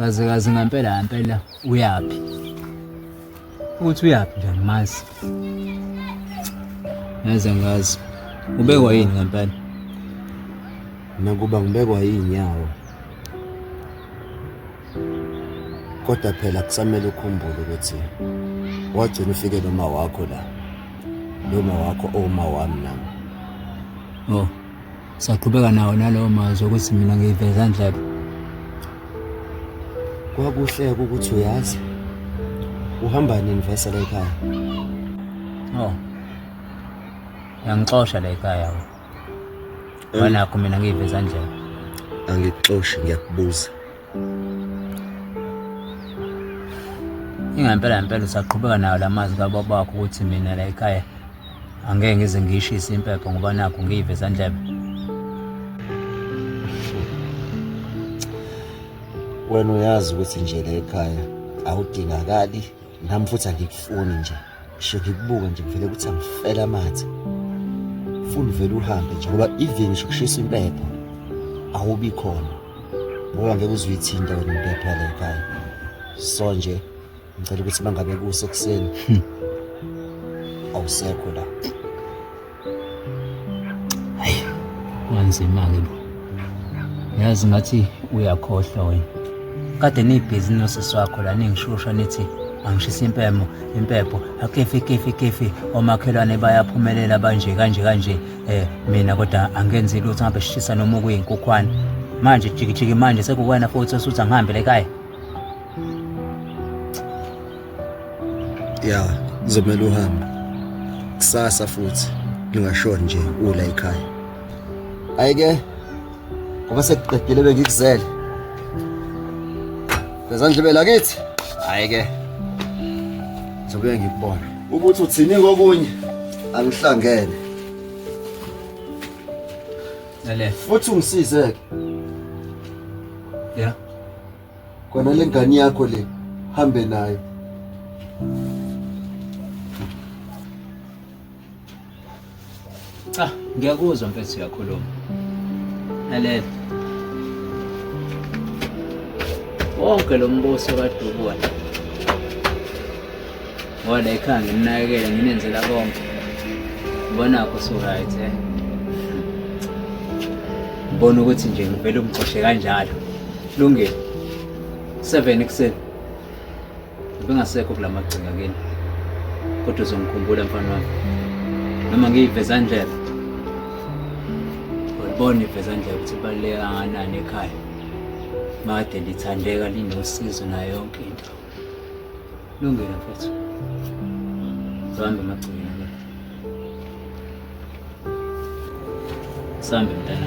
kazi ngempela uyaphi? Uthi uyaphi njani mazi? Yaze ngazi. Ubekwa yini ngempela? Nakuba ngibekwa yinyawo. Kodwa phela kusamele ukhumbule ukuthi wagcina ufike noma wakho la. Noma wakho oma wami nami. Oh. Saqhubeka nawo nalowo mazwi ukuthi mina ngiyiveza ndlebe. Kwakuhle ukuthi uyazi. Uhamba nini vese la ekhaya? Oh. Yangixosha la ekhaya. Wanakho mina ngiyiveza ndlebe. Angikuxoshi ngiyakubuza. Ingempela usaqhubeka nawo lamazwi kababa wakho ukuthi mina la ekhaya angeke ngize ngishise impepho ngoba nakho ngiyiveza ndlebe. Wena uyazi ukuthi nje la ekhaya awudingakali nami futhi angikufuni nje. Ngisho ngikubuka nje vele ukuthi angifela amathe. Ufuna vele uhambe nje ngoba even ukushisa impepho awubi khona. Ngoba ngeke uzuyithinta wena impepho la ekhaya. So nje ngicela ukuthi bangabe kusekuseni awusekho la. Hayi, kwanzima ke bo. Yazi ngathi uyakhohlwa wena. Kade nibhizinisi wakho la ningishusha nithi angishisa impepho akefe omakhelwane bayaphumelela kanje mina kodwa angenzi lutho ngabe shisa noma kuyinkukhwana manje jikijiki manje sekuwena futhi usuthi angihambe la ekhaya. Ya, kuzomela uhambe. Kusasa futhi ngingashoni nje ula ekhaya. Ayike. Ngoba sekuqedile bengikuzele. Ngezandlebe lakithi. Ayike. Zobuye ngikubona. Ukuthi uthini kokunye angihlangene. Lale. Futhi ungisize. Yeah. Kona le ngane yakho le hambe nayo. Ngiyakuzwa mfethu uyakhuluma. Lalela. Wonke lo mbuso kaDubuka. Ngoba ekhaya nginakekela nginenzela konke. Ngibona akho so right Ngibona ukuthi nje ngivele umxoshe kanjalo. Kulungile. 7 ekseni. Bengasekho kula magcinga kini. Kodwa uzongikhumbula mfana wami. Noma ngiyiveza ndlela. Ubone iveza ndlela ukuthi baleka kangakanani ekhaya. Made lithandeka linosizo nayo yonke into. Lungile mfethu. Zambe magcinga. Sambe mntana.